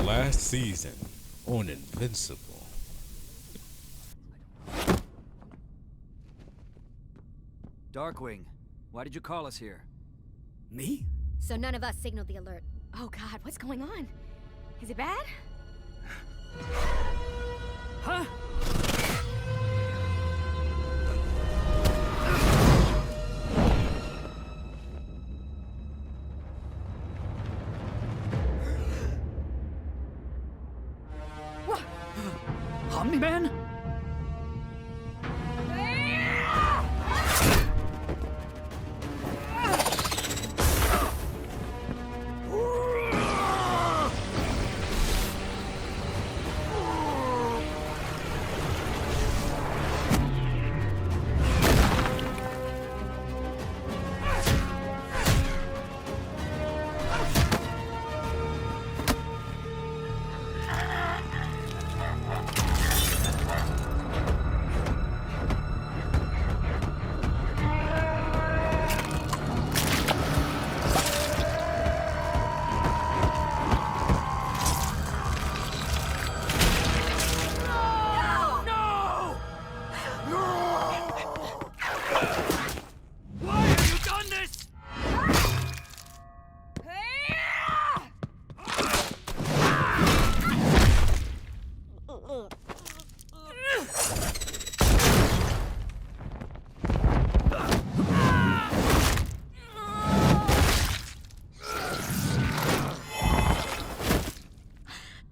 last season on Invincible. Darkwing, why did you call us here? Me? So none of us signaled the alert. Oh God, what's going on? Is it bad? Huh? Omni-Man?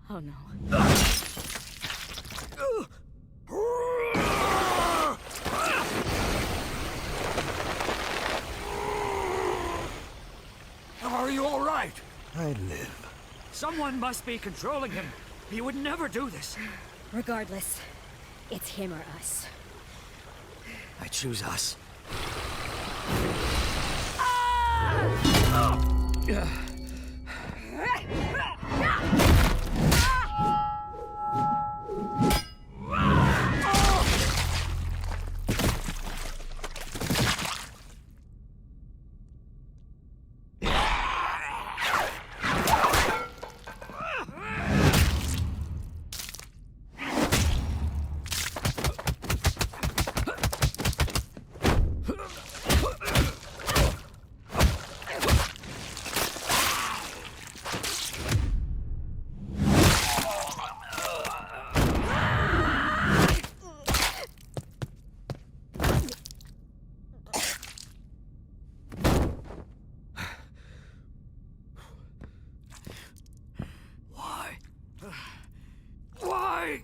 Oh no. Are you all right? I live. Someone must be controlling him. He would never do this. Regardless, it's him or us. I choose us. Why?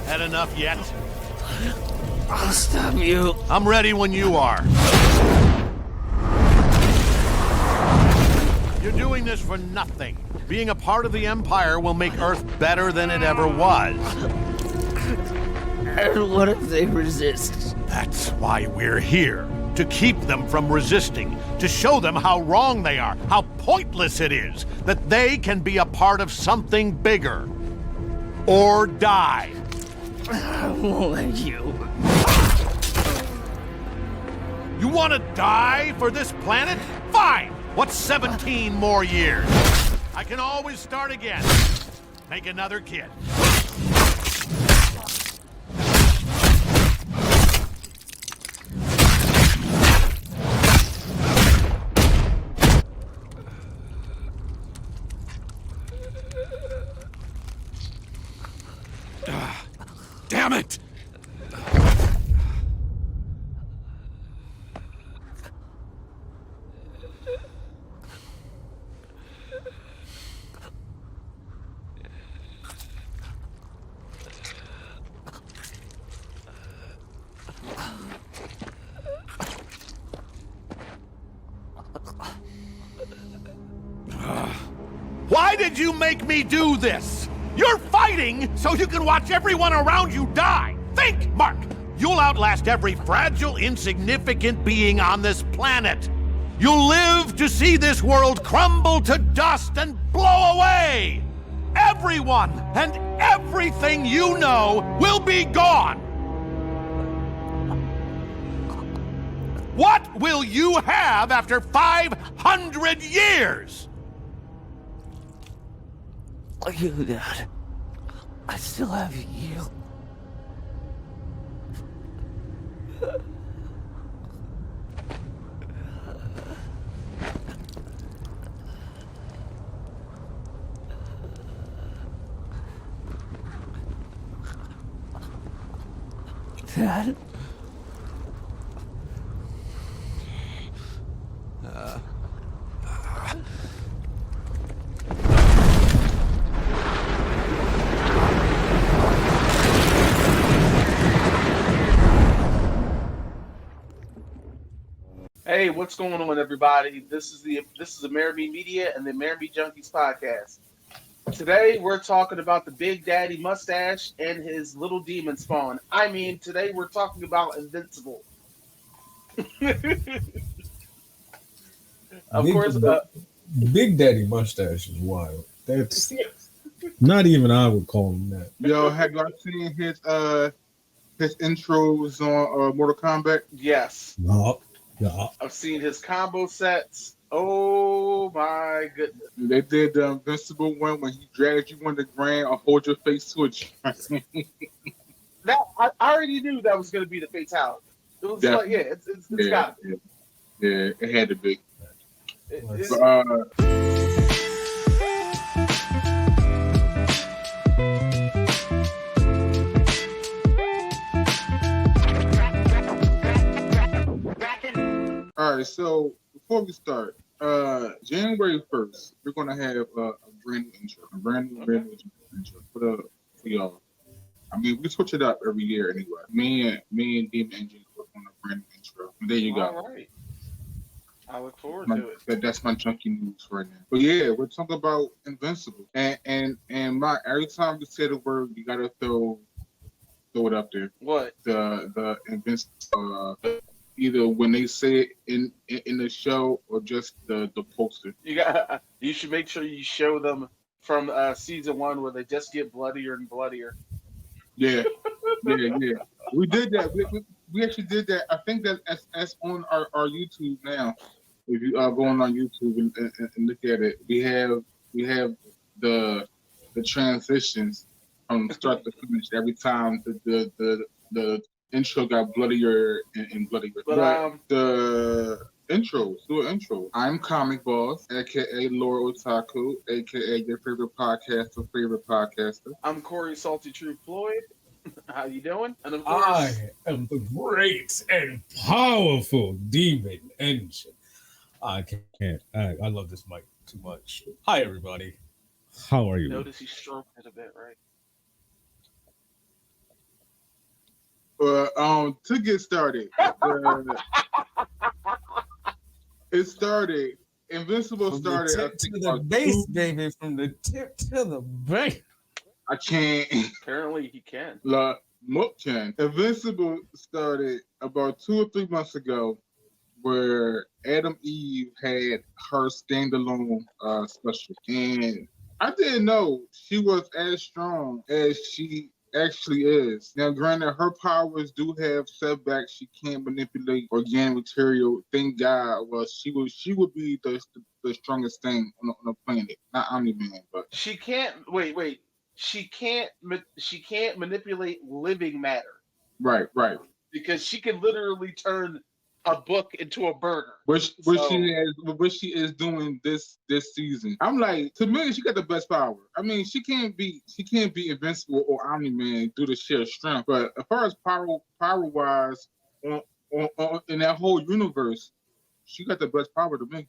Had enough yet? I'll stop you. I'm ready when you are. You're doing this for nothing. Being a part of the Empire will make Earth better than it ever was. And what if they resist? That's why we're here. To keep them from resisting. To show them how wrong they are. How pointless it is. That they can be a part of something bigger. Or die. I won't let you. You want to die for this planet? Fine! What's 17 more years? I can always start again. Make another kid. Damn it! Why did you make me do this? You're fighting so you can watch everyone around you die. Think, Mark. You'll outlast every fragile, insignificant being on this planet. You'll live to see this world crumble to dust and blow away. Everyone and everything you know will be gone. What will you have after 500 years? You, Dad. I still have you. Dad? Hey, what's going on, everybody? This is Amerime Media and the Amerime Junkies podcast. Today we're talking about the Big Daddy mustache and his little demon spawn. I mean, today we're talking about Invincible. Of course, Big Daddy mustache is wild. That's not even I would call him that. Yo, have y'all seen his intros on Mortal Kombat? yes, No. Yeah. I've seen his combo sets. Oh my goodness! They did the Invincible one when he dragged you on the ground or hold your face to a train. That I already knew that was going to be the fatality. It was like, yeah, it's got to be. Yeah, it had to be. All right, so before we start, January 1st, we're gonna have a brand new intro, brand new intro for y'all. I mean, we switch it up every year anyway. Me and Demon Engine work on a brand new intro. And there you go. All right. I look forward to it. That's my junkie news right now. But yeah, we're talking about Invincible, and every time we say the word, you gotta throw it up there. What? The Invincible. Either when they say it in the show or just the poster. You should make sure you show them from season 1 where they just get bloodier and bloodier. Yeah. We did that. We actually did that. I think that that's on our YouTube now. If you are going on YouTube and look at it, we have the transitions from start to finish every time the intro got bloodier and bloodier. But the intros, do an intro. I'm Comic Boss, aka Laura Otaku, aka your favorite podcaster. I'm Corey Salty True Floyd. How you doing? And of course, I am the great and powerful Demon Engine. I can't. I love this mic too much. Hi, everybody. How are you? Notice he stroked it a bit, right? To get started, Invincible started. From the tip to the base, baby. From the tip to the base. I can't. Apparently, he can. Invincible started about 2 or 3 months ago, where Adam Eve had her standalone special, and I didn't know she was as strong as she actually is. Now, granted, her powers do have setbacks. She can't manipulate organic material. Thank God. Well, she would be the strongest thing on the planet. Not Omni-Man, but she can't. Wait. She can't manipulate living matter. Right. Because she can literally turn a book into a burger. Which she is doing this season. I'm like, to me, she got the best power. I mean, she can't be Invincible or Omni-Man due to sheer strength. But as far as power wise, in that whole universe, she got the best power to me.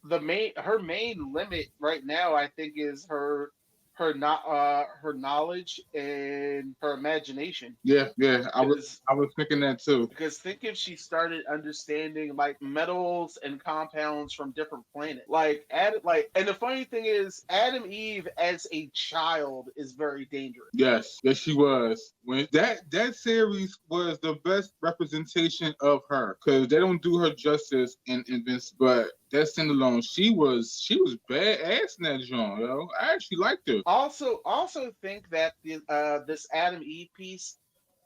Her main limit right now, I think, is her knowledge and her imagination. Yeah, I was thinking that too. Because think if she started understanding like metals and compounds from different planets, and the funny thing is, Adam Eve as a child is very dangerous. Yes, she was. When that series was the best representation of her, because they don't do her justice in Invincible, but that standalone, she was badass in that genre, yo. I actually liked her. Also think that this Adam Eve piece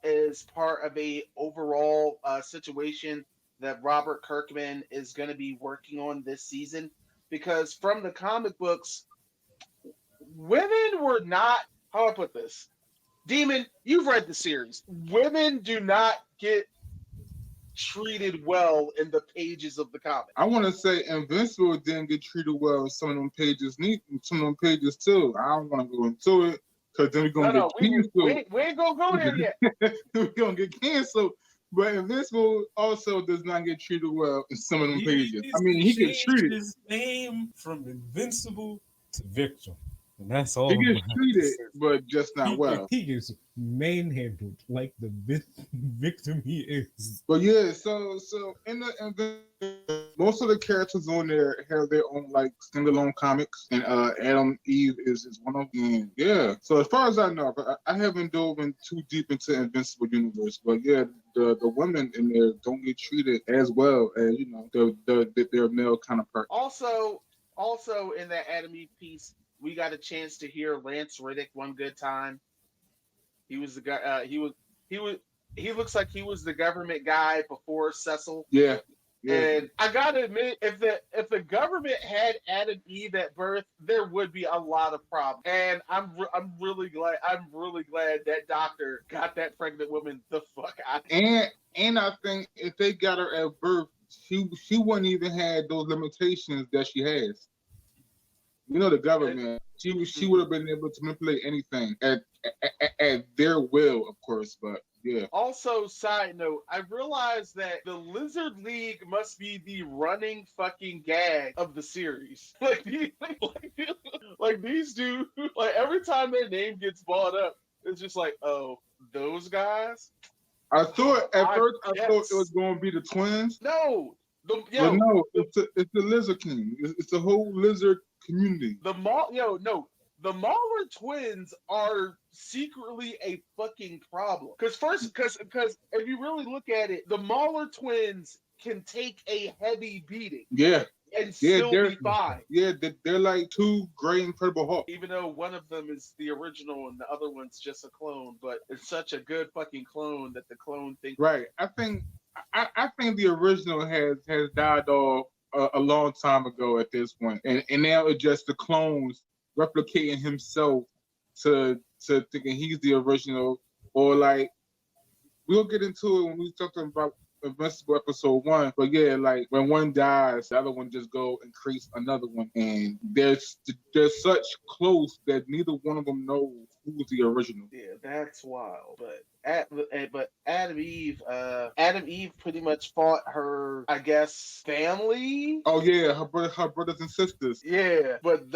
is part of a overall situation that Robert Kirkman is going to be working on this season, because from the comic books, women were not. How do I put this? Demon, you've read the series. Women do not get treated well in the pages of the comic. I want to say Invincible didn't get treated well in some of them pages. Some of them pages too. I don't want to go into it because then we're gonna get canceled. We ain't gonna go there yet. We're gonna get canceled. But Invincible also does not get treated well in some of them pages. I mean, he gets treated. His name from Invincible to Victim. And that's all. He gets treated, but just not well. He gets manhandled like the victim he is. But yeah, so in the most of the characters on there have their own like standalone comics, and Adam Eve is one of them. Yeah. So as far as I know, I haven't dove in too deep into Invincible universe, but yeah, the women in there don't get treated as well as their male counterpart. Also in that Adam Eve piece, we got a chance to hear Lance Reddick one good time. He was the guy. He looks like he was the government guy before Cecil. Yeah. And I gotta admit, if the government had Adam Eve at birth, there would be a lot of problems. And I'm really glad that doctor got that pregnant woman the fuck out. And I think if they got her at birth, she wouldn't even have those limitations that she has. The government. She would have been able to manipulate anything at their will, of course. But yeah. Also, side note, I realized that the Lizard League must be the running fucking gag of the series. Like these dudes, like every time their name gets brought up, it's just like, oh, those guys. I thought at first it was going to be the twins. No. It's the Lizard King. It's the whole lizard community. The Mauler twins are secretly a fucking problem. Because if you really look at it, the Mauler twins can take a heavy beating. Yeah. And still be fine. Yeah, they're like two great Incredible Hulk. Even though one of them is the original and the other one's just a clone, but it's such a good fucking clone that the clone thinks. Right. I think the original has died off a long time ago at this point, and now it's just the clones replicating himself to thinking he's the original, or like we'll get into it when we talk about Invincible episode 1. But yeah, like when one dies, the other one just go and creates another one, and they're such close that neither one of them knows who's the original. Yeah, that's wild. But Adam Eve pretty much fought her, I guess, family. Oh yeah, her brothers and sisters. Yeah, but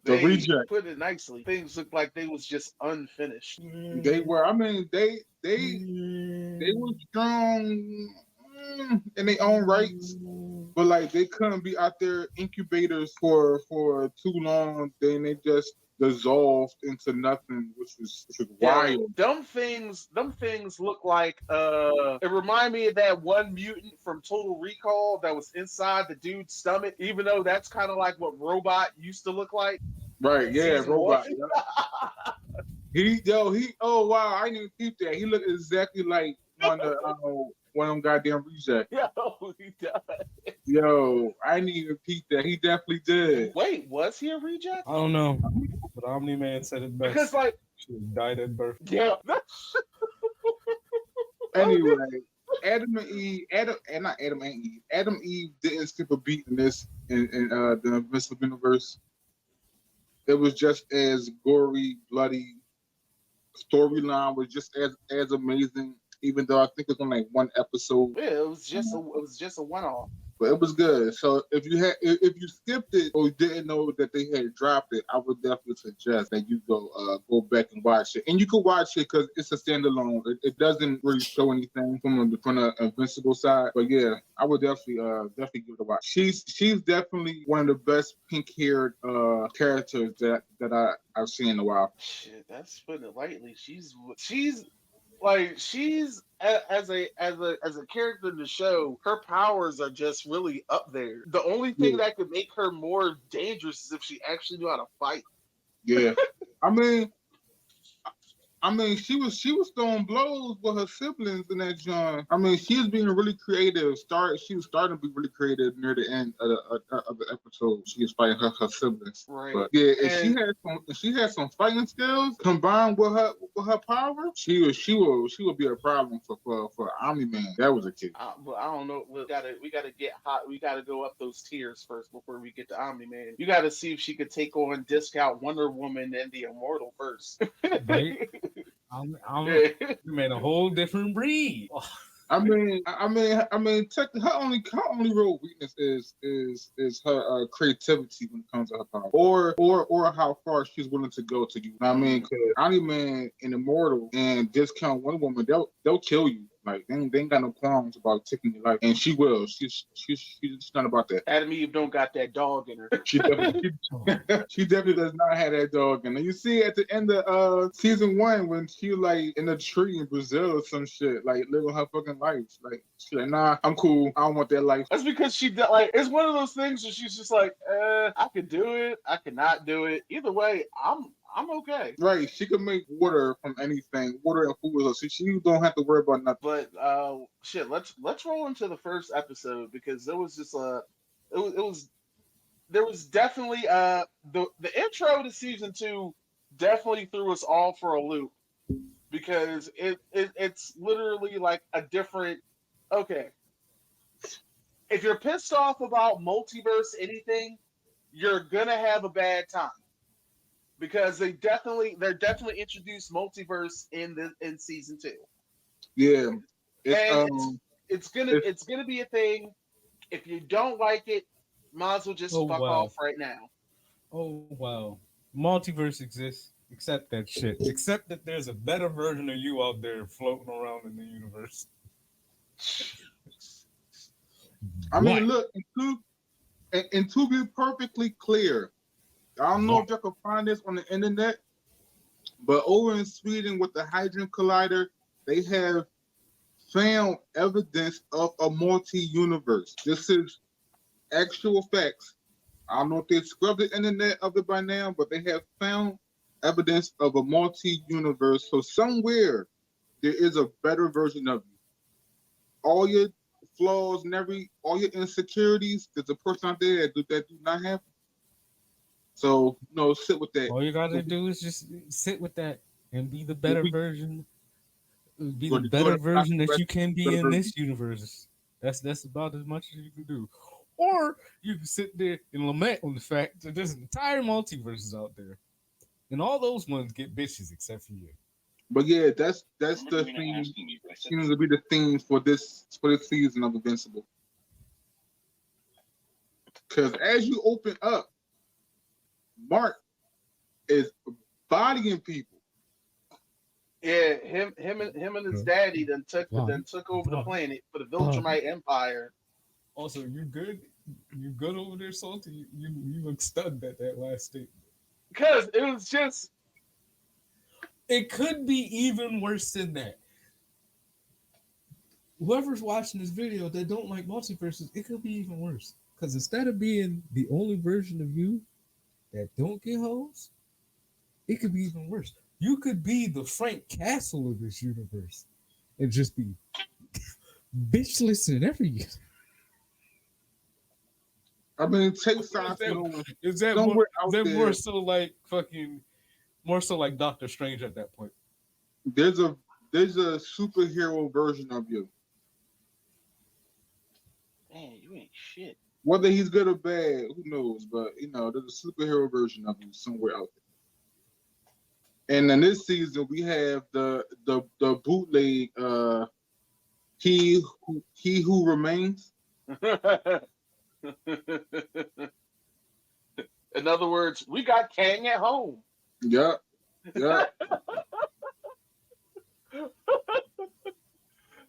they reject. Put it nicely. Things looked like they was just unfinished. They were. I mean, they were strong in their own rights, but like they couldn't be out there incubators for too long. Then they just dissolved into nothing, which was wild. Them things look like it reminded me of that one mutant from Total Recall that was inside the dude's stomach, even though that's kind of like what Robot used to look like. Right, yeah, Robot. Oh wow, I didn't even peep that. He looked exactly like one of them goddamn rejects. Yo, he does. Yo, I didn't even peep that. He definitely did. Wait, was he a reject? I don't know, but Omni-Man said it best. Because like she died at birth. Yeah. Anyway, Adam and Eve, not Adam and Eve. Adam and Eve didn't skip a beat in this in the Invincible universe. It was just as gory, bloody. Storyline was just as amazing. Even though I think it's on like one episode. Yeah, it was just a one-off. But it was good. So if you skipped it or didn't know that they had dropped it, I would definitely suggest that you go back and watch it. And you can watch it because it's a standalone. It doesn't really show anything from the Invincible side. But yeah, I would definitely give it a watch. She's definitely one of the best pink-haired characters that I've seen in a while. Shit, that's putting it lightly. She's as a character in the show, her powers are just really up there. The only thing that could make her more dangerous is if she actually knew how to fight. Yeah, I mean, she was throwing blows with her siblings in that joint. I mean, she was being really creative. She was starting to be really creative near the end of the episode. She was fighting her siblings. Right. But yeah, if she had some fighting skills combined with her power, she would be a problem for Omni-Man. That was a kid. But I don't know. We gotta get hot. We gotta go up those tiers first before we get to Omni-Man. You gotta see if she could take on Discount, Wonder Woman, and the Immortal first. Right? I'm a whole different breed. I mean, her only real weakness is her creativity when it comes to her power, or how far she's willing to go to you. I mean, because Omni-Man and Immortal and Discount Wonder Woman, they'll kill you. Like they ain't got no qualms about taking your life, and she will. She's not about that. Adam Eve don't got that dog in her. She definitely does not have that dog in her. You see at the end of season 1 when she like in a tree in Brazil or some shit, like living her fucking life. Like she's like, nah, I'm cool. I don't want that life. That's because it's one of those things where she's just like, I could do it, I could not do it. Either way, I'm okay. Right. She could make water from anything, water and food. So she don't have to worry about nothing. But let's roll into the first episode because there was just there was definitely the intro to season 2 definitely threw us all for a loop because it's literally like a different. Okay, if you're pissed off about multiverse anything, you're gonna have a bad time. Because they're definitely introduced multiverse in season 2. Yeah, it's gonna be a thing. If you don't like it, might as well just fuck off right now. Oh wow, multiverse exists. Accept that shit. Accept that there's a better version of you out there floating around in the universe. I mean, look, and to be perfectly clear. I don't know if y'all can find this on the internet, but over in Sweden with the Hydrogen Collider, they have found evidence of a multi-universe. This is actual facts. I don't know if they scrubbed the internet of it by now, but they have found evidence of a multi-universe. So somewhere there is a better version of you. All your flaws and all your insecurities, there's a person out there that do not have. So, sit with that. All you gotta do is just sit with that and be the better version. Be the better version that you can be in this universe. That's about as much as you can do. Or you can sit there and lament on the fact that there's entire multiverses out there. And all those ones get bitches except for you. But yeah, that's the theme. Seems to be the theme for this season of Invincible. Because as you open up, Mark is bodying people. Yeah, him and his daddy then took over the planet for the Viltrumite Empire. Also, you good? You good over there, Salty? You look stunned at that last statement. Because it was just. It could be even worse than that. Whoever's watching this video that don't like multiverses, it could be even worse. Because instead of being the only version of you that don't get hoes, it could be even worse. You could be the Frank Castle of this universe and just be bitchless in every year. I mean, take sides. Is that more so like Doctor Strange at that point? There's a superhero version of you. shit. Whether he's good or bad, who knows? But there's a superhero version of him somewhere out there. And in this season, we have the bootleg. He who remains. In other words, we got Kang at home. Yeah.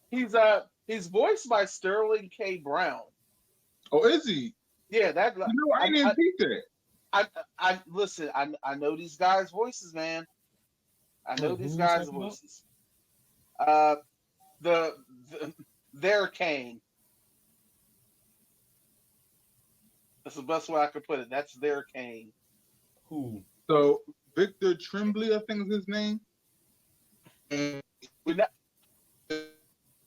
He's voiced by Sterling K. Brown. Oh, is he? Yeah, that. I didn't think that. I listen. I know these guys' voices, man. I know these guys' voices. Their Kang. That's the best way I could put it. That's their Kang. Who? So Victor Tremblay, I think is his name.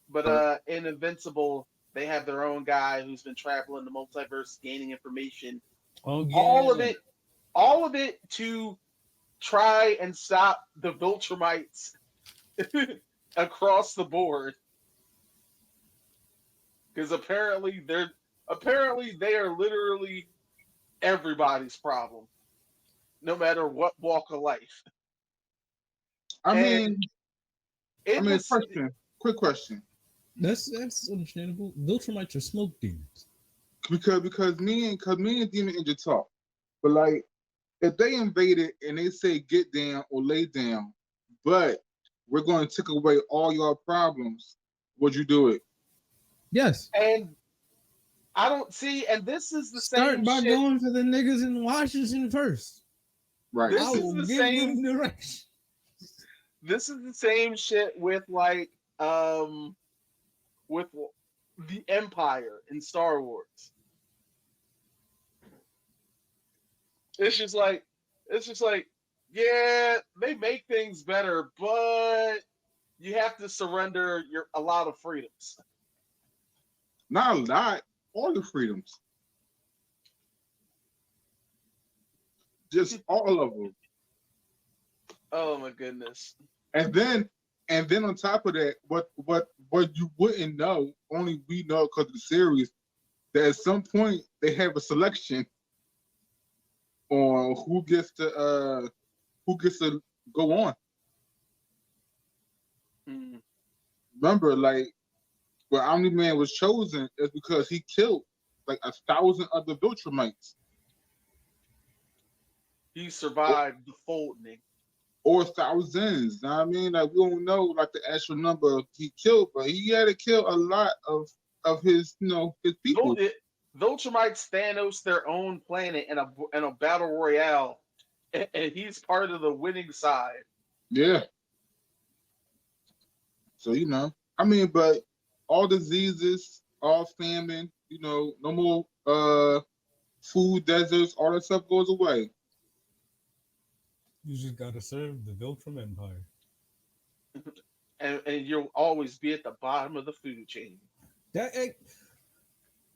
But in Invincible, they have their own guy who's been traveling the multiverse, gaining information. Oh, yeah. All of it to try and stop the Viltrumites across the board. Because apparently they are literally everybody's problem, no matter what walk of life. Quick question. That's understandable. Viltrumites are smoke demons. Because me and Demon Ninja talk, but like if they invaded and they say get down or lay down, but we're going to take away all your problems, would you do it? Yes. And I don't see, and this is the same. Start by going for the niggas in Washington first. Right. This is the same direction. This is the same shit with with the Empire in Star Wars. It's just like, yeah, they make things better, but you have to surrender a lot of freedoms. Not a lot, all the freedoms. Just all of them. Oh my goodness. And then on top of that, what you wouldn't know, only we know because of the series, that at some point they have a selection on who gets to go on. Mm. Remember, like, when Omni-Man was chosen is because he killed like 1,000 other Viltrumites. He survived the folding. Or thousands. Know what I mean? Like, we don't know like the actual number he killed, but he had to kill a lot of his, his people. Viltrumites Thanos their own planet in a battle royale, and he's part of the winning side. Yeah. So I mean, but all diseases, all famine, no more food deserts, all that stuff goes away. You just gotta serve the Viltrum Empire. And you'll always be at the bottom of the food chain.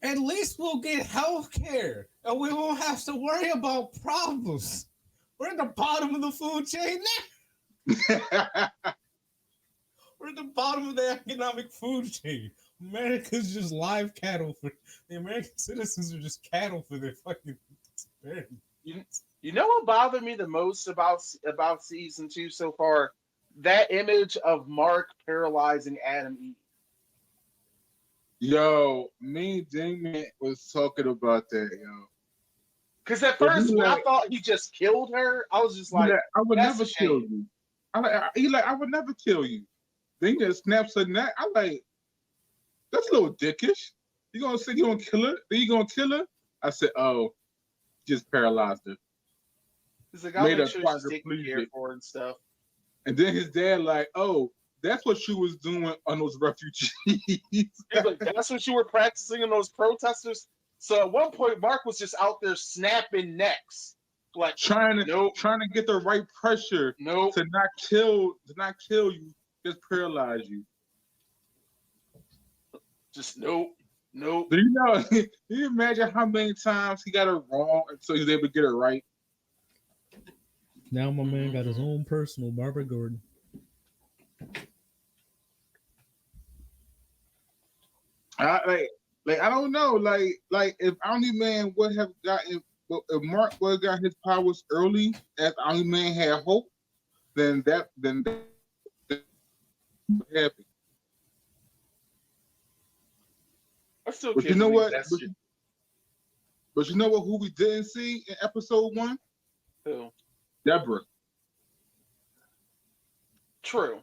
At least we'll get health care, and we won't have to worry about problems. We're at the bottom of the food chain now. We're at the bottom of the economic food chain. America's just live cattle for the American citizens are just cattle for their fucking experience. You know what bothered me the most about season 2 so far? That image of Mark paralyzing Adam Eve. Yo, me and Damon was talking about that, yo. Because at first, when I thought he just killed her, I was just like, I would never kill you. I would never kill you. Then he just snaps her neck. I'm like, that's a little dickish. You gonna say you gonna kill her? Then you gonna kill her? I said, oh, just paralyzed her. He's like, I'll make sure she's taken care for and stuff. And then his dad like, oh, that's what she was doing on those refugees. He's like, that's what you were practicing on those protesters. So at one point, Mark was just out there snapping necks, like trying to get the right pressure to not kill you, just paralyze you. Just nope. Do you imagine how many times he got it wrong until he was able to get it right? Now my man got his own personal Barbara Gordon. Like I don't know, like if Omni Man would have gotten, if Mark would have got his powers early, as Omni Man had hope, then that would happen. I still But can't you know believe what? that shit. But you know what? Who we didn't see in episode 1? Who? Deborah. True.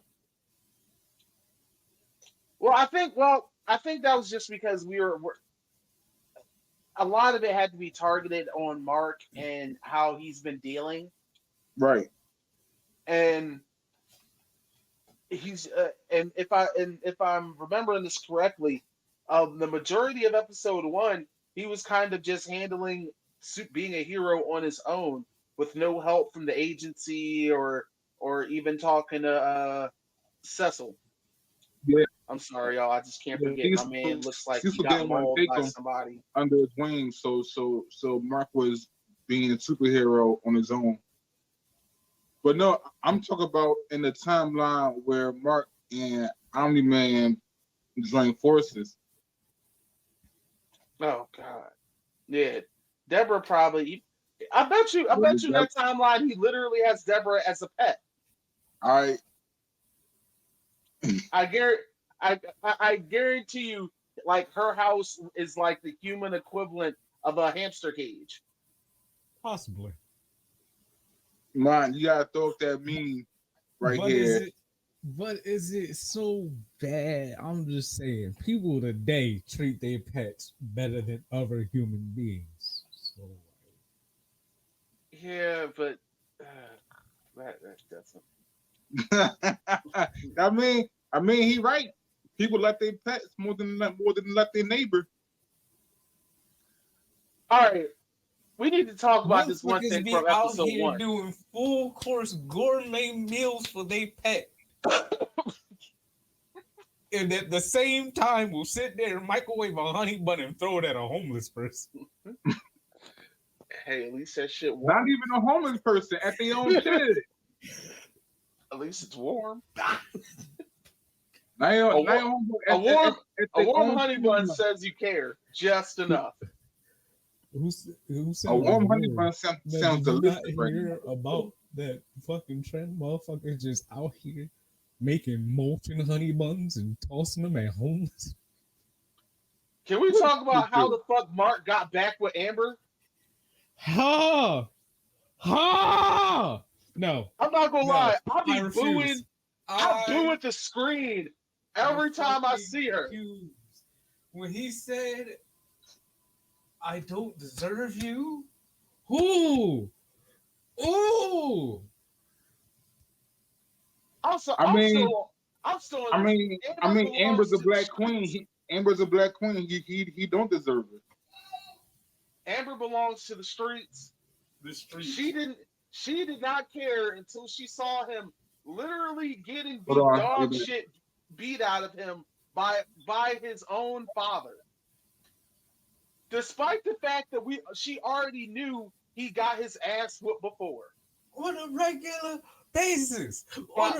Well, I think that was just because we're a lot of it had to be targeted on Mark and how he's been dealing, Right. and he's and if I'm remembering this correctly, the majority of episode 1, he was kind of just handling being a hero on his own with no help from the agency or even talking to Cecil. Yeah. I'm sorry, y'all. I just can't forget. My man looks like Cecil he got didn't want to mauled take by him somebody. under his wing, so Mark was being a superhero on his own. But no, I'm talking about in the timeline where Mark and Omni Man joined forces. Oh God, yeah. Deborah probably. I bet you that timeline he literally has Deborah as a pet. I I guarantee you, like her house is like the human equivalent of a hamster cage. Possibly. Man, you gotta throw up that meme right here. But is it so bad? I'm just saying, people today treat their pets better than other human beings. So, Yeah, but that's I mean, he right. People like their pets more than like their neighbor. all right. We need to talk about this one thing be from out episode here 1. doing full course gourmet meals for their pet. And at the same time, we'll sit there and microwave a honey bun and throw it at a homeless person. Hey, at least that shit warm. Not even a homeless person at their own kid. At least it's warm. A warm honey bun says you care just enough. Who said a warm honey bun sounds delicious. Not hear about that fucking trend, motherfuckers just out here making molten honey buns and tossing them at homeless. Can we talk about how the fuck Mark got back with Amber? No, I'm not gonna lie. I'll be refuse. I boo at the screen every time I see her. When he said, "I don't deserve you," ooh. I'm still. Amber's a black queen. Amber's a black queen. He don't deserve it. Amber belongs to the streets. She did not care until she saw him literally getting dog shit beat out of him by his own father. Despite the fact that she already knew he got his ass whooped before. On a regular basis. By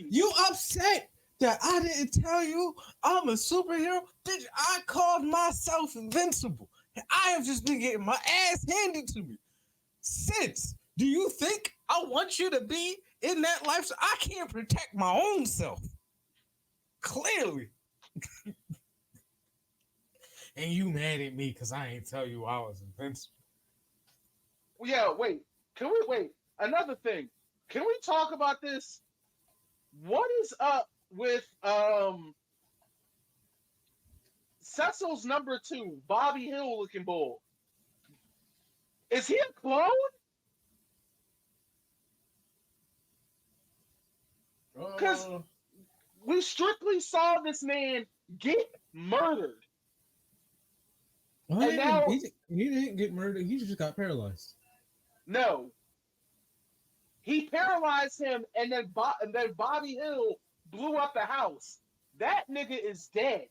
You upset that I didn't tell you I'm a superhero? Bitch, I called myself Invincible. And I have just been getting my ass handed to me. Since, do you think I want you to be in that life so I can't protect my own self? Clearly. And you mad at me because I ain't tell you I was Invincible. Yeah, wait. Can we wait? Another thing. Can we talk about this? What is up with Cecil's number 2, Bobby Hill looking bull? Is he a clone? Because we strictly saw this man get murdered. Well, now he didn't get murdered. He just got paralyzed. No. He paralyzed him, and then Bobby Hill blew up the house. That nigga is dead.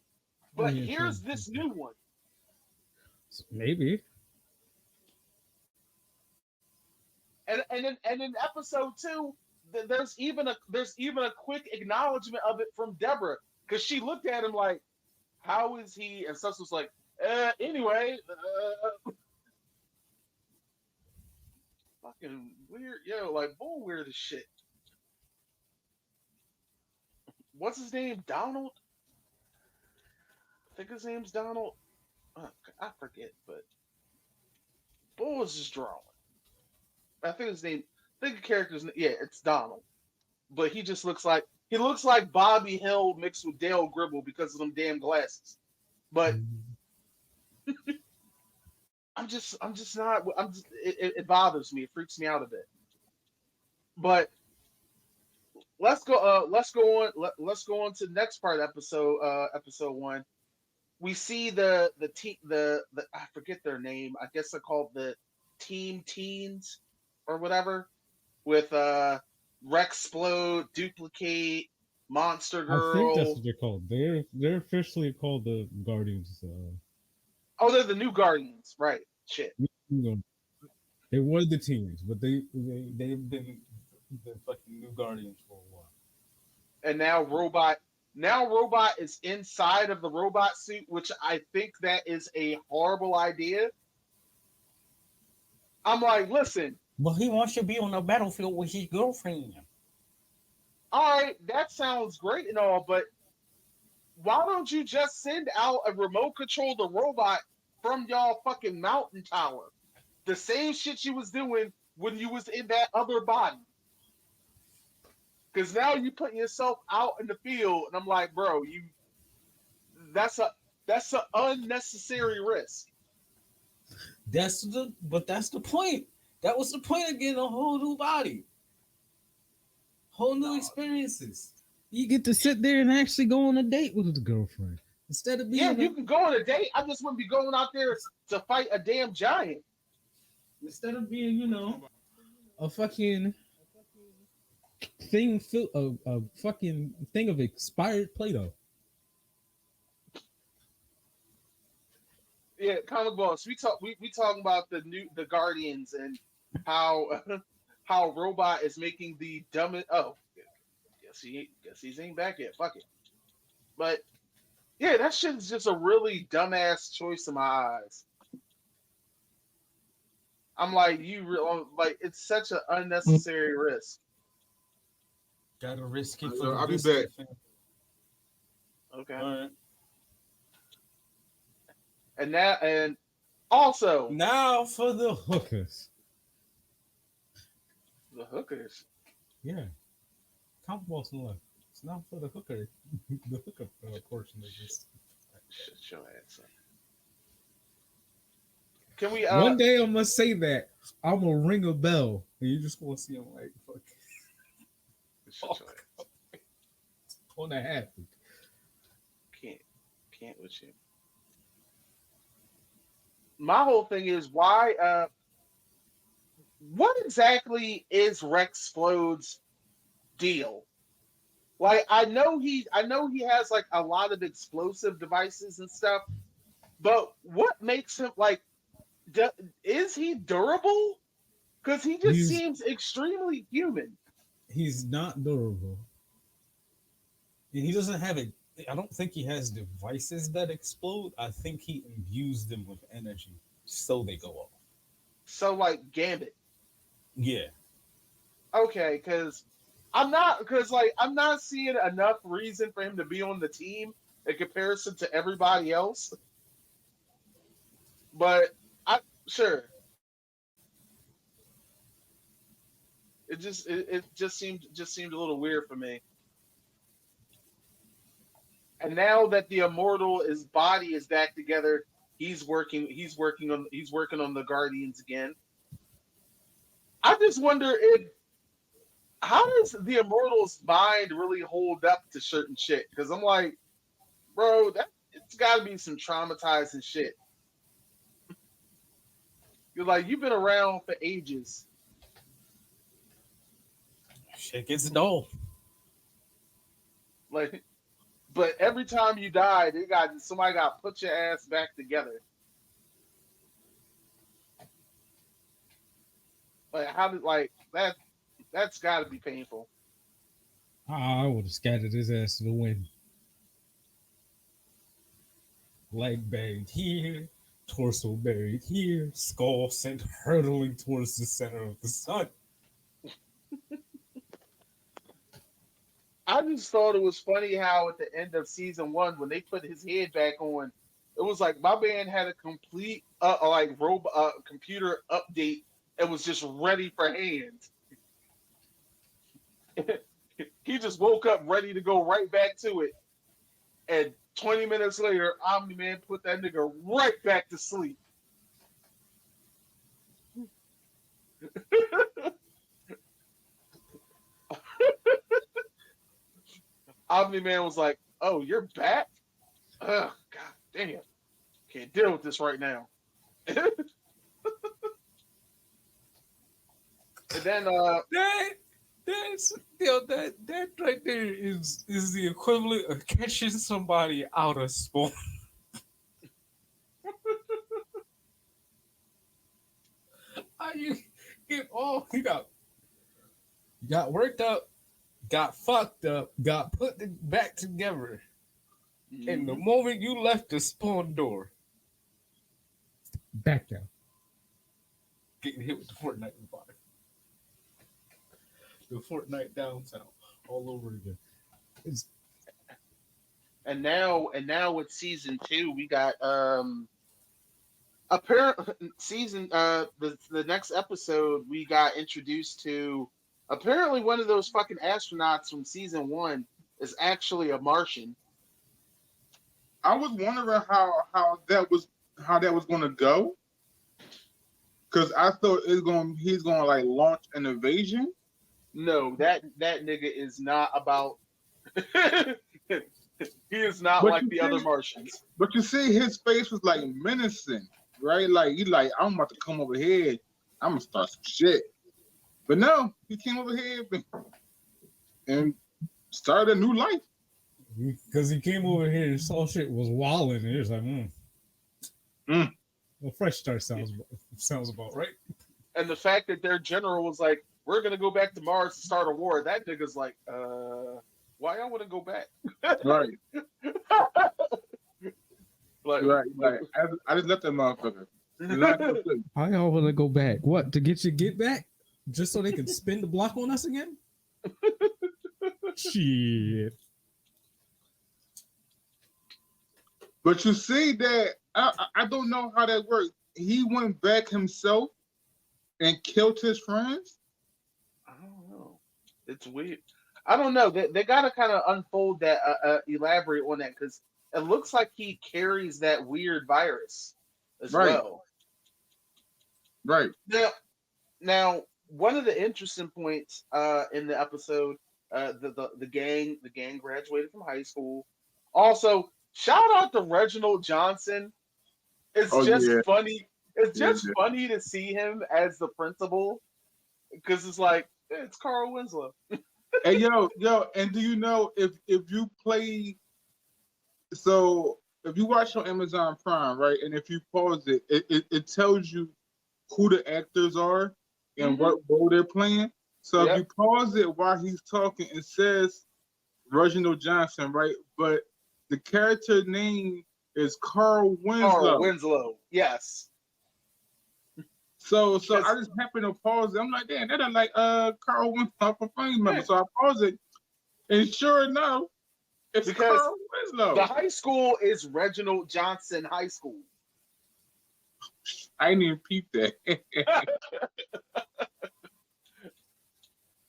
But here's this new one. Maybe. And in episode 2, there's even a quick acknowledgement of it from Deborah, because she looked at him like, how is he? And Sus was like, anyway, fucking weird, yo, like bull weird as shit. What's his name? Donald? I think his name's Donald. I forget, but bull is just drawing. I think his name. I think the character's yeah, it's Donald. But he looks like Bobby Hill mixed with Dale Gribble because of them damn glasses. But I'm just not. It bothers me. It freaks me out a bit. But let's go. Let's go on. Let's go on to the next part. Episode 1. We see the I forget their name. I guess they're called the Team Teens or whatever. With Rexplode, Duplicate, Monster Girl. I think that's what they're called. They're officially called the Guardians. Oh, they're the new Guardians, right? Shit. They were the teams, but they've been the fucking new Guardians for a while. And now Robot is inside of the robot suit, which I think that is a horrible idea. I'm like, listen. But he wants to be on the battlefield with his girlfriend. All right, that sounds great and all, but why don't you just send out a remote control the robot from y'all fucking mountain tower? The same shit you was doing when you was in that other body. Because now you putting yourself out in the field, and I'm like, bro, that's an unnecessary risk. That's the point. That was the point of getting a whole new body, whole new experiences. You get to sit there and actually go on a date with his girlfriend instead of being. Yeah, you can go on a date. I just wouldn't be going out there to fight a damn giant. Instead of being, a fucking thing a fucking thing of expired Play-Doh. Yeah, comic boss. We talking about the Guardians and how Robot is making the dumbest. Oh, guess he ain't back yet. Fuck it. But yeah, that shit is just a really dumbass choice in my eyes. I'm like, it's such an unnecessary risk. Gotta risk it for I'll be back. Okay. All right. And also now for the hookers. The hookers. Yeah. Comic boss no left. It's not for the hooker. The hooker portion of this. Shut your ass up. Can we? One day I'm gonna say that. I'm gonna ring a bell, and you just gonna see him like fuck. Shut your ass. It's gonna happen. Can't with you. My whole thing is why. What exactly is Rexplode's deal? Like, I know he has like a lot of explosive devices and stuff, but what makes him like? Is he durable? Because he just seems extremely human. He's not durable, and he doesn't have it. I don't think he has devices that explode. I think he imbues them with energy so they go off. So like Gambit. Yeah. Okay, because I'm not seeing enough reason for him to be on the team in comparison to everybody else. But sure. It just seemed a little weird for me. And now that the his body is back together, he's working on the Guardians again. I just wonder how does the Immortal's mind really hold up to certain shit? Because I'm like, bro, it's got to be some traumatizing shit. You're like, you've been around for ages. Shit gets dull. Like, but every time you die, somebody got to put your ass back together. Like, how did that? That's got to be painful. I would have scattered his ass to the wind. leg buried here, torso buried here, skull sent hurtling towards the center of the sun. I just thought it was funny how at the end of season one, when they put his head back on, it was like my man had a complete like robot computer update and was just ready for hands. He just woke up ready to go right back to it, and 20 minutes later, Omni Man put that nigga right back to sleep. Omni Man was like, "Oh, you're back? Ugh, god damn, can't deal with this right now." And then that right there is the equivalent of catching somebody out of spawn. You got worked up, got fucked up, got put back together. And the moment you left the spawn door, back down. Getting hit with the Fortnite revive. The Fortnite downtown all over again. And now with season 2, we got season the next episode we got introduced to apparently one of those fucking astronauts from season 1 is actually a Martian. I was wondering how that was going to go, because I thought he's going to like launch an invasion. No, that nigga is not about. He is not like the other Martians. But you see, his face was like menacing, right? Like he like, I'm about to come over here. I'm gonna start some shit. But no, he came over here and started a new life. Because he came over here and saw shit was wilding, and he was like, Well, fresh start sounds about right. And the fact that their general was like, "We're gonna go back to Mars to start a war," that nigga's like, why y'all want to go back? Right. Like, I just left that motherfucker. How y'all want to go back? What, to get your get back? Just so they can spin the block on us again? Shit. But you see that I don't know how that works. He went back himself and killed his friends. I don't know. It's weird. I don't know. They got to kind of unfold that, elaborate on that, because it looks like he carries that weird virus as well. Right. Now, one of the interesting points in the episode, the gang graduated from high school. Also, shout out to Reginald Johnson. It's funny. It's just funny to see him as the principal, because it's like it's Carl Winslow. Hey yo, and do you know if you play, so if you watch on Amazon Prime, right, and if you pause it, it tells you who the actors are and what role they're playing. So if you pause it while he's talking, it says Reginald Johnson, right? But the character name is Carl Winslow. Carl Winslow, yes. So I just happened to pause it. I'm like, damn, that is like Carl Winslow from Family Member. So I pause it, and sure enough, it's because Carl Winslow. The high school is Reginald Johnson High School. I didn't even peep that.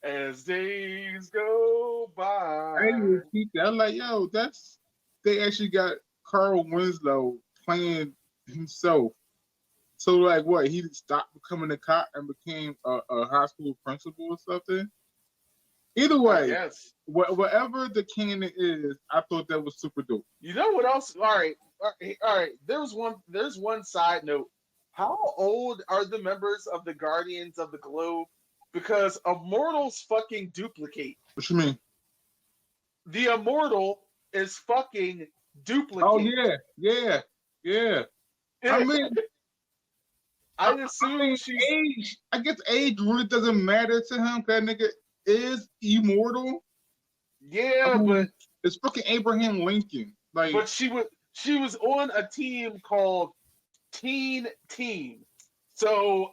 As days go by. I didn't even peep that. I'm like, yo, they actually got Carl Winslow playing himself. So like what? He stopped becoming a cop and became a high school principal or something? Either way, yes. Whatever the canon is, I thought that was super dope. You know what else? All right. There's one side note. How old are the members of the Guardians of the Globe? Because Immortals fucking duplicate. What you mean? The Immortal is fucking duplicate. Oh yeah. I mean, I guess age really doesn't matter to him, because that nigga is immortal. Yeah, but it's fucking Abraham Lincoln. Like, but she She was on a team called Teen Team. So,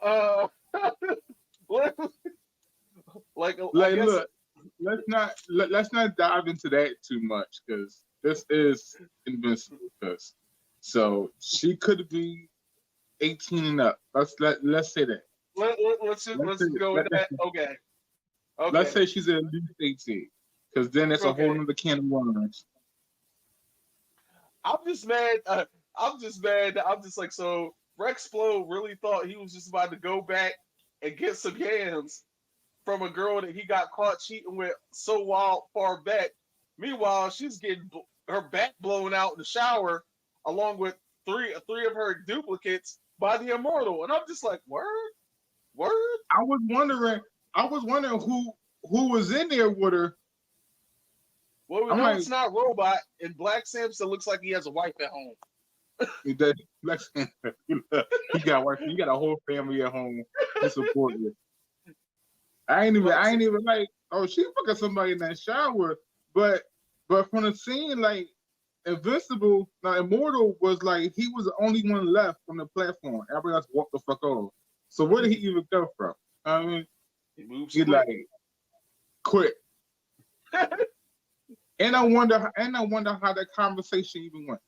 like, I guess, look, let's not dive into that too much because this is Invincible. So she could be 18 and up. Let's say that. let's just go with that. Okay. Let's say she's at least 18, because then it's a whole other can of worms. I'm just mad. I'm just mad. I'm just like, so Rexplode really thought he was just about to go back and get some yams from a girl that he got caught cheating with so far back. Meanwhile, she's getting her back blown out in the shower along with three of her duplicates by the Immortal. And I'm just like, word? I was wondering who was in there with her. Well, we know it's not Robot, and Black Samson looks like he has a wife at home. He got a wife. He got a whole family at home to support you. I ain't even like, oh, she fucking somebody in that shower. But from the scene, like Invincible, now Immortal was like he was the only one left from the platform. Everybody else walked the fuck off. So where did he even come from? I mean, he like quit. And I wonder how that conversation even went.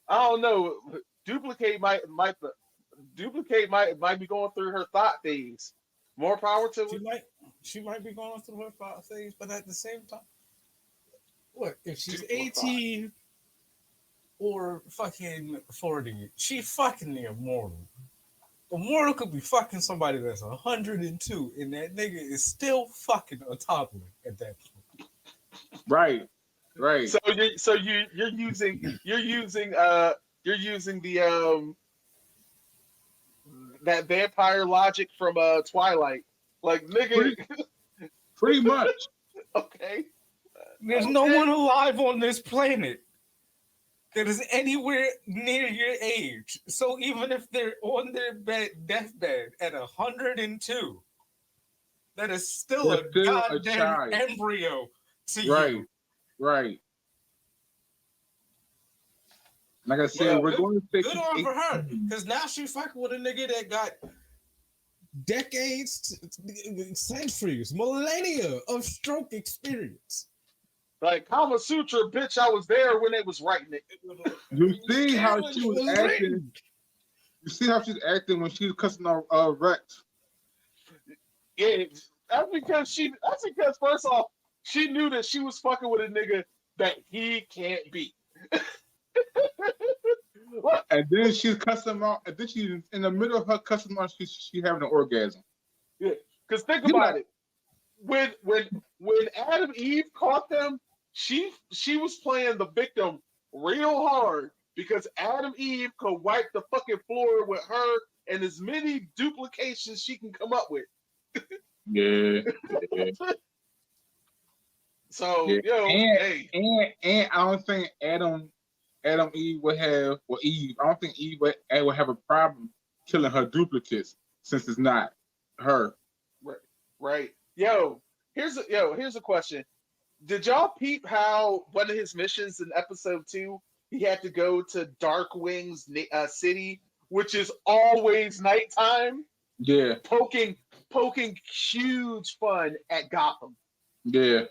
I don't know. Duplicate might be going through her thought phase. More power to her. She might be going through her thought phase, but at the same time, what if she's 18 or fucking 40? She fucking the Immortal. Immortal could be fucking somebody that's 102, and that nigga is still fucking a toddler at that point. Right. So you're using the that vampire logic from Twilight, like nigga. Pretty much. Okay. There's no one alive on this planet that is anywhere near your age. So even if they're on their deathbed at 102, that is still a goddamn embryo to you. Right. Like I said, we're going to take good on for her, because now she's fucking with a nigga that got decades, centuries, millennia of stroke experience. Like Kama Sutra, bitch, I was there when they was writing it. You see how she was acting. You see how she's acting when she was cussing out Rex. Yeah, that's because first off, she knew that she was fucking with a nigga that he can't beat. And then she's cussing him out. And then she's in the middle of her cussing him out. She having an orgasm. Yeah, because think about it. When Adam Eve caught them, she was playing the victim real hard because Adam Eve could wipe the fucking floor with her and as many duplications she can come up with. Yeah. So and I don't think Adam Eve would have Eve. I don't think Eve would have a problem killing her duplicates since it's not her. Right. Here's a question. Did y'all peep how one of his missions in episode 2, he had to go to Darkwing's city, which is always nighttime? Yeah. Poking huge fun at Gotham. Yeah,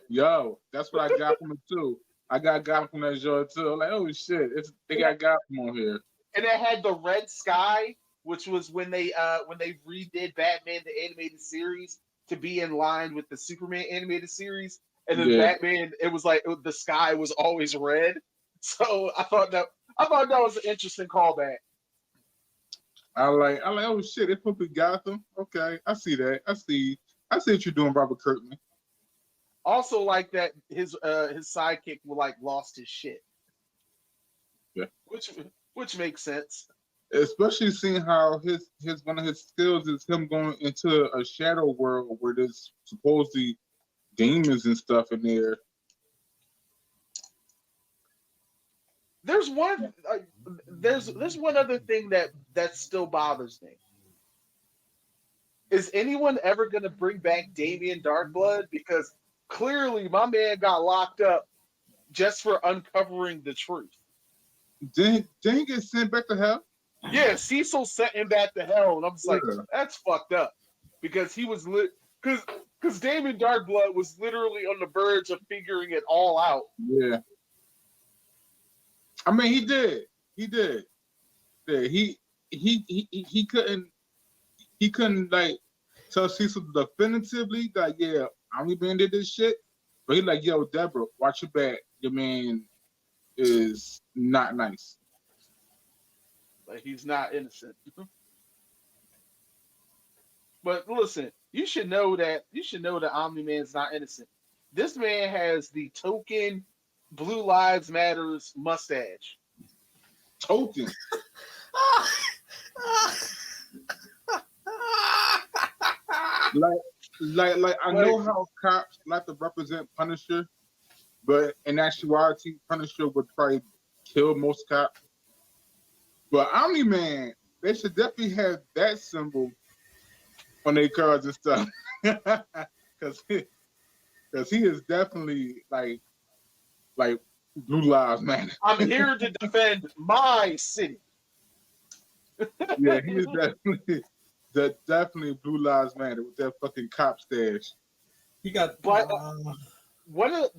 that's what I got from it too. I got Gotham from that show too. I'm like, oh shit, they got Gotham on here. And it had the red sky, which was when they redid Batman the animated series to be in line with the Superman animated series. And then Batman, it was like the sky was always red. So I thought that was an interesting callback. I like, oh shit, they put the Gotham. Okay, I see that. I see what you're doing, Robert Kirkman. Also, like that, his sidekick lost his shit. Yeah, which makes sense. Especially seeing how his one of his skills is him going into a shadow world where there's supposedly demons and stuff in there. There's one other thing that still bothers me. Is anyone ever going to bring back Damien Darkblood? Because clearly my man got locked up just for uncovering the truth. Didn't he get sent back to hell? Yeah, Cecil sent him back to hell, and I'm just like, Yeah. that's fucked up because he was because Damon Darkblood was literally on the verge of figuring it all out. Yeah. I mean, he did. Yeah, he couldn't like tell Cecil definitively that yeah, Omni-Man did this shit. But he like, yo, Deborah, watch your back. Your man is not nice. Like he's not innocent. But listen, you should know that Omni-Man's not innocent. This man has the token Blue Lives Matters mustache. Token. like I know how cops like to represent Punisher, but in actuality, Punisher would probably kill most cops. But Omni-Man, they should definitely have that symbol on their cars and stuff, because he is definitely like Blue Lives Matter. I'm here to defend my city. Yeah, he is definitely Blue Lives Matter with that fucking cop stash. He got but one of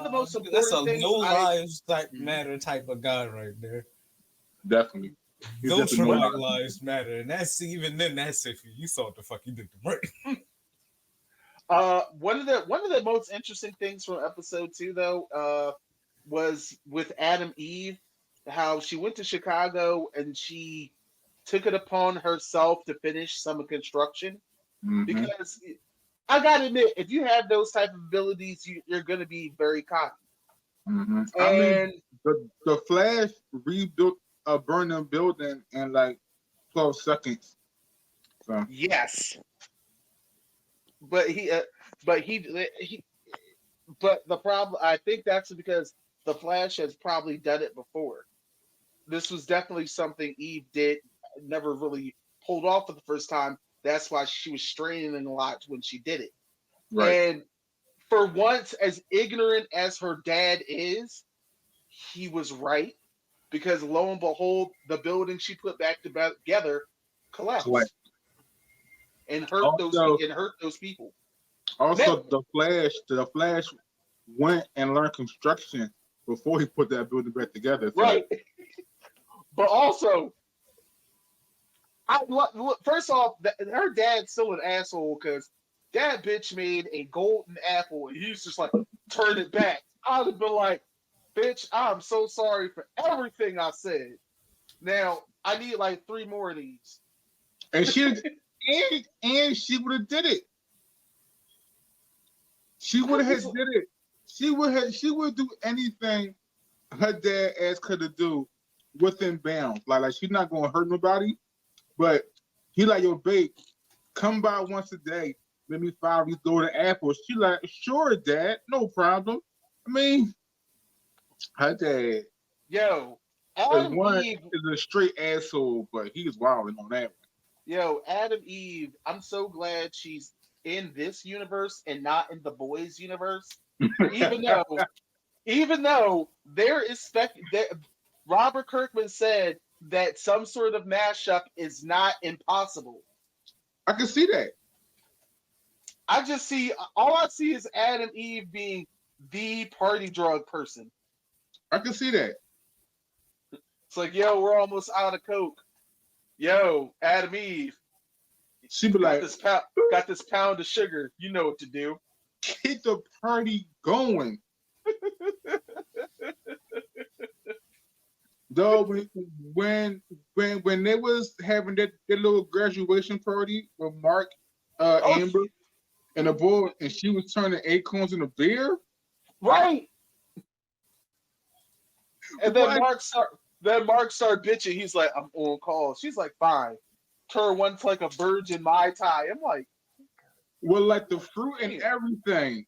the most important that's a things no lives type matter type of guy right there. Definitely. Those from Black Lives Matter, and that's even then that's if you saw what the fuck he did to Murray. One of the most interesting things from episode 2 though was with Adam Eve, how she went to Chicago and she took it upon herself to finish some construction. Mm-hmm. Because I gotta admit, if you have those type of abilities, you're gonna be very cocky. Mm-hmm. I mean, the Flash rebuilt a burning building in like 12 seconds. So. Yes, but but the problem, I think that's because the Flash has probably done it before. This was definitely something Eve did, never really pulled off for the first time. That's why she was straining a lot when she did it. Right. And for once, as ignorant as her dad is, he was right. Because lo and behold, the building she put back together collapsed. And hurt those people. Also, the Flash went and learned construction before he put that building back together. So. Right. But also, first off, her dad's still an asshole because that bitch made a golden apple and he's just like, turn it back. I'd have been like, bitch, I'm so sorry for everything I said. Now, I need like 3 more of these. And she would have did it. She would have did it. She would do anything her dad asked her to do within bounds. Like she's not gonna hurt nobody, but he like, yo, babe, come by once a day. Let me 5 you throw the apples. She like, sure, Dad, no problem. I mean, her dad. Yo, Adam Eve is a straight asshole, but he's wilding on that one. Yo, Adam Eve, I'm so glad she's in this universe and not in the boys' universe. even though there is Robert Kirkman said that some sort of mashup is not impossible. I can see that. All I see is Adam Eve being the party drug person. I can see that. It's like, yo, we're almost out of coke. Yo, Adam Eve. She be like, got this pound of sugar. You know what to do. Get the party going. Though when they was having their little graduation party with Mark, Amber, and a boy, and she was turning acorns into beer. Right. And then Mark started bitching. He's like, I'm on call. She's like, fine. Turn one to like a virgin Mai Tai. I'm like, well, like the fruit and everything.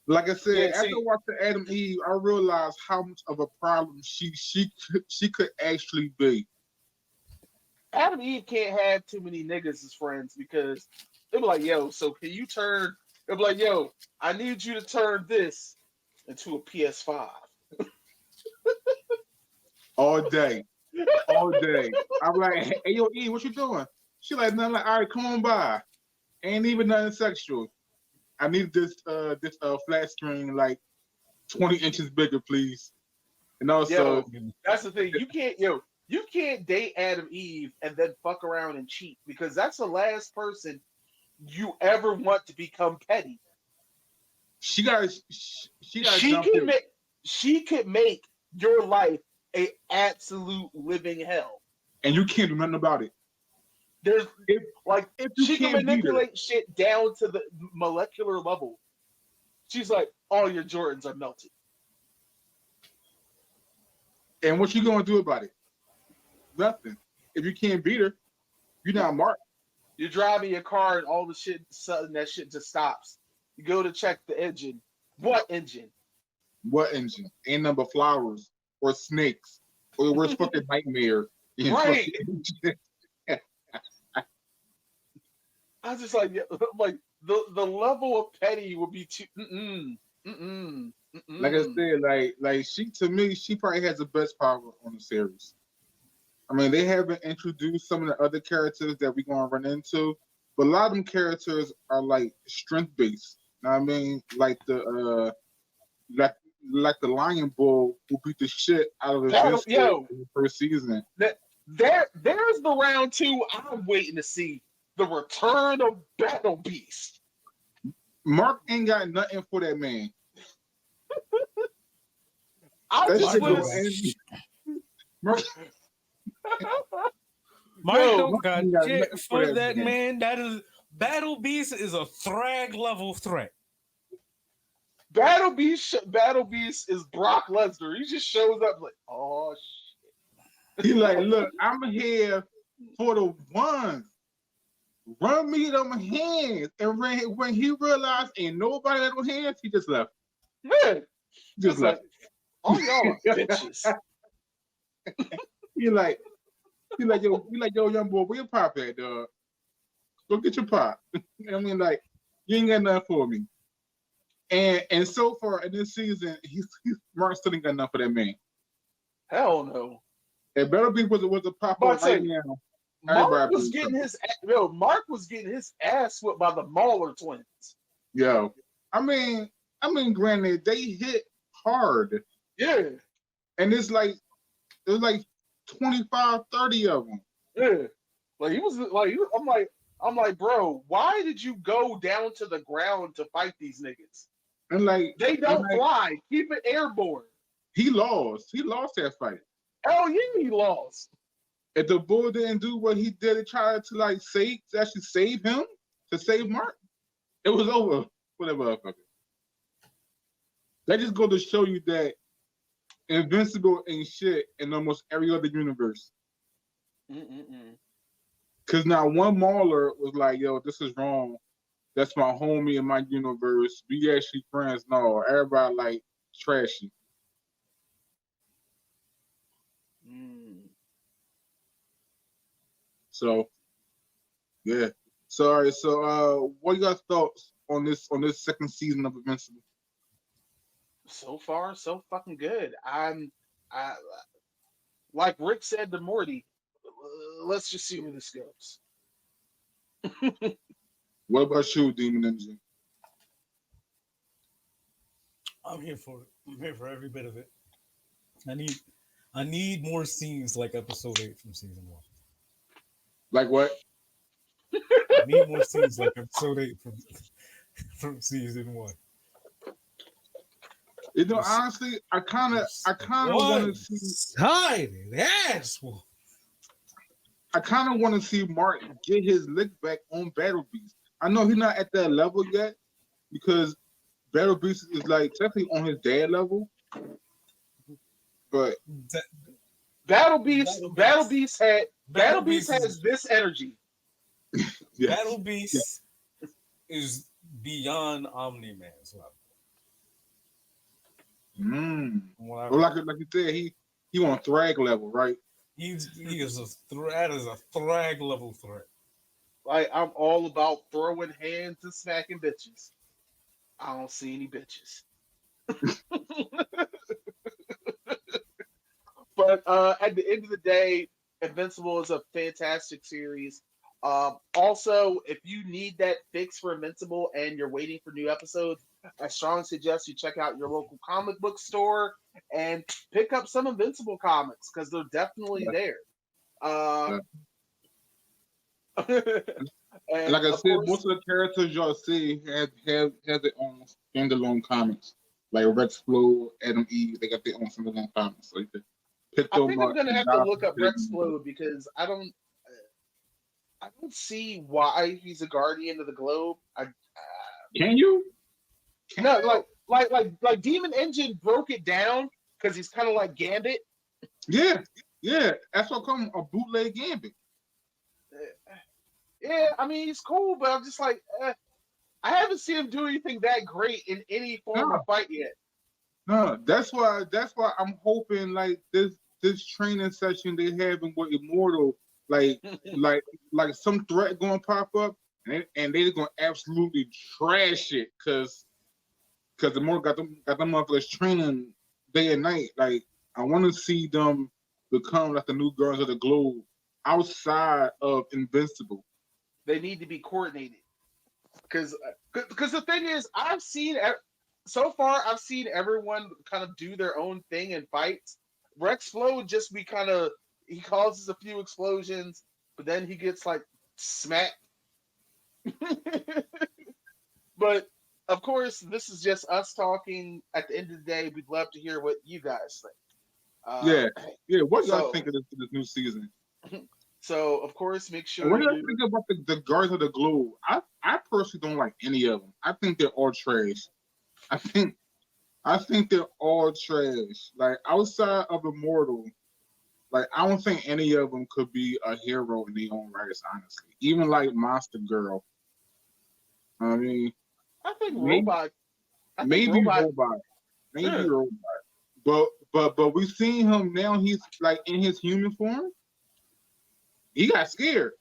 Like I said, after watching Adam Eve, I realized how much of a problem she could actually be. Adam Eve can't have too many niggas as friends because they'll be like, yo, so can you turn? They'll be like, yo, I need you to turn this into a PS5. All day. All day. I'm like, hey, yo, E, what you doing? She like, nothing. Like, all right, come on by. Ain't even nothing sexual. I need this flat screen like 20 inches bigger, please. And also, that's the thing. You can't date Adam Eve and then fuck around and cheat because that's the last person you ever want to become petty. She could make your life a absolute living hell, and you can't do nothing about it. She can manipulate shit down to the molecular level. She's like, all your Jordans are melted. And what you gonna do about it? Nothing. If you can't beat her, you're not Mark. You're driving your car and all the shit, sudden that shit just stops. You go to check the engine. What engine? What engine? Ain't number flowers or snakes or worst fucking nightmare. Right. I was just like the level of petty would be too. Like I said, like she to me, she probably has the best power on the series. I mean, they haven't introduced some of the other characters that we're gonna run into, but a lot of them characters are like strength based. You know what I mean? Like the Lion Bull who beat the shit out of Invincible in the first season. There's the round two. I'm waiting to see the return of Battle Beast. Mark ain't got nothing for that man. Mark don't got shit for that man. That is Battle Beast is a Thrag level threat. Battle Beast is Brock Lesnar. He just shows up like, oh shit. He like, look, I'm here for the ones. Run me them hands. And when he realized ain't nobody at those hands, he just left. Man, just left. Oh y'all are bitches. He like, yo, young boy, where your pop at, dog? Go get your pop. I mean, like, you ain't got nothing for me. And so far in this season, Mark still ain't got enough for that man. Hell no. And Battle Beast was a pop up right now. Mark was getting his ass whipped by the Mauler twins. Yo, I mean, granted, they hit hard. Yeah. And there's like 25, 30 of them. Yeah. I'm like, bro, why did you go down to the ground to fight these niggas? And like they don't fly. Keep it airborne. He lost. He lost that fight. Hell yeah, he lost. If the bull didn't do what he did to try to actually save him, to save Mark, it was over. Whatever. That just go to show you that Invincible ain't shit in almost every other universe. Because now one Mauler was like, yo, this is wrong. That's my homie in my universe. We actually friends. No, everybody like trashy. So, yeah. Sorry. So, what are your thoughts on this second season of Invincible? So far, so fucking good. Like Rick said to Morty, let's just see where this goes. What about you, Demon Ninja? I'm here for it. I'm here for every bit of it. I need more scenes like episode 8 from season 1. Like what? I need more scenes like episode 8 from season 1. You know, honestly, I kind of want to see. Asshole. I kind of want to see Mark get his lick back on Battle Beast. I know he's not at that level yet because Battle Beast is like technically on his dad level, but Battle Beast has this energy. Yes. Battle Beast is beyond Omni-Man's level. Well, like you said, he on Thrag level, right? He is a Thrag level threat. Like, I'm all about throwing hands and smacking bitches. I don't see any bitches. At the end of the day, Invincible is a fantastic series. Also, if you need that fix for Invincible and you're waiting for new episodes, I strongly suggest you check out your local comic book store and pick up some Invincible comics because they're definitely there. Yeah. And Like I of said, course, most of the characters y'all see have their own standalone comics. Like Rex Flo, Adam E. They got their own standalone comics. So you can pick I them think up. I'm gonna and have to dive look up into Rex Flo because I don't see why he's a guardian of the globe. Can you? No, like Demon Engine broke it down because he's kind of like Gambit. Yeah. That's what come a bootleg Gambit. Yeah, I mean he's cool, but I'm just like, I haven't seen him do anything that great in any form of fight yet. No, that's why I'm hoping like this training session they having with Immortal, like some threat gonna pop up and they're gonna absolutely trash it because Immortal got them motherfuckers training day and night. Like I want to see them become like the new Guardians of the Globe outside of Invincible. They need to be coordinated because the thing is, so far I've seen everyone kind of do their own thing in fights. Rex Flo would just be he causes a few explosions, but then he gets like smacked. But of course, this is just us talking. At the end of the day, we'd love to hear what you guys think. Yeah. What do y'all think of this new season? So of course, make sure. What do you think about the Guardians of the Globe? I personally don't like any of them. I think they're all trash. I think they're all trash. Like outside of Immortal, like I don't think any of them could be a hero in their own rights. Honestly, even like Monster Girl. I mean, I think maybe Robot. maybe Robot. But we seen him now. He's like in his human form. He got scared.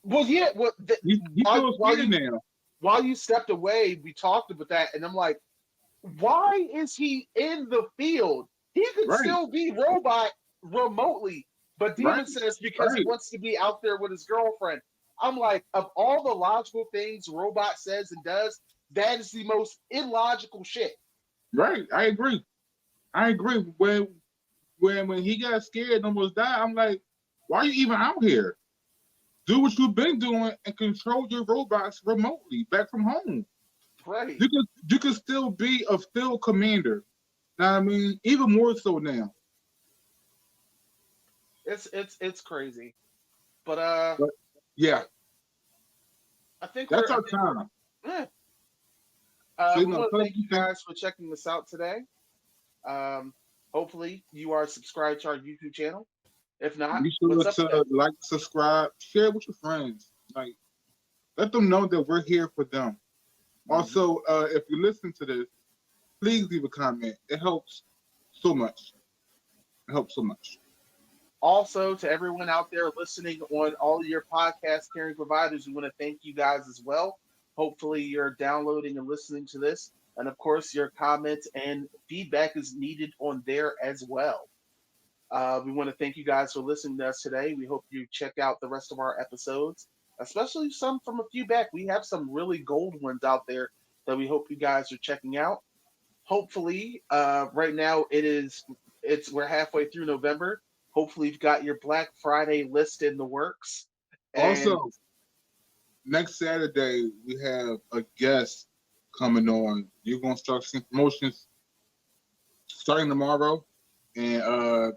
Well, yeah. Well, he feels scared now. While you stepped away, we talked about that, and I'm like, why is he in the field? He could still be Robot remotely, but Demon says because he wants to be out there with his girlfriend. I'm like, of all the logical things Robot says and does, that is the most illogical shit. Right, I agree. When he got scared and almost died, I'm like, why are you even out here? Do what you've been doing and control your robots remotely back from home. Right. You could still be a field commander. Now, I mean, even more so now. It's crazy, but yeah. I think that's our time. We want to thank you guys for checking this out today. Hopefully, you are subscribed to our YouTube channel. If not, be sure to like, subscribe, share with your friends. Like, let them know that we're here for them. Also, if you listen to this, please leave a comment. It helps so much. Also, to everyone out there listening on all of your podcast carrying providers, we want to thank you guys as well. Hopefully, you're downloading and listening to this. And of course, your comments and feedback is needed on there as well. We want to thank you guys for listening to us today. We hope you check out the rest of our episodes, especially some from a few back. We have some really gold ones out there that we hope you guys are checking out. Hopefully, right now we're halfway through November. Hopefully, you've got your Black Friday list in the works. Also, next Saturday we have a guest coming on. You're gonna start seeing promotions starting tomorrow, and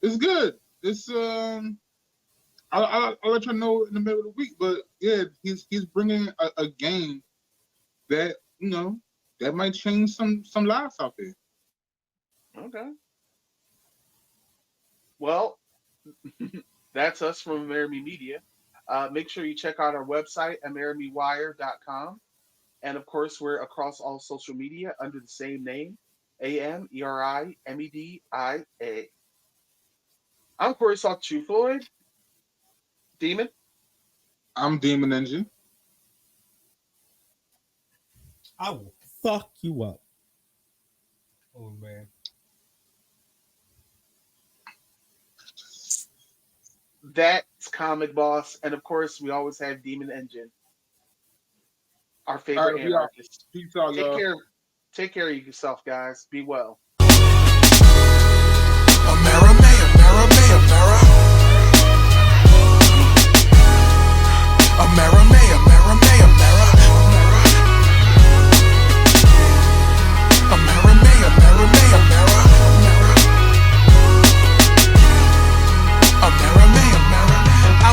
it's good. It's I'll let you know in the middle of the week, but yeah, he's bringing a game that that might change some lives out there. Okay. Well, that's us from Amerime Media. Make sure you check out our website, amerimewire.com. And of course, we're across all social media under the same name, AMERIMEDIA. I'm Corey Soft True Floyd. Demon. I'm Demon Engine. I will fuck you up. Oh man. That's Comic Boss, and of course, we always have Demon Engine, our All favorite right, we out. anarchist. Peace out, Take y'all. care. Take care of yourself, guys. Be well.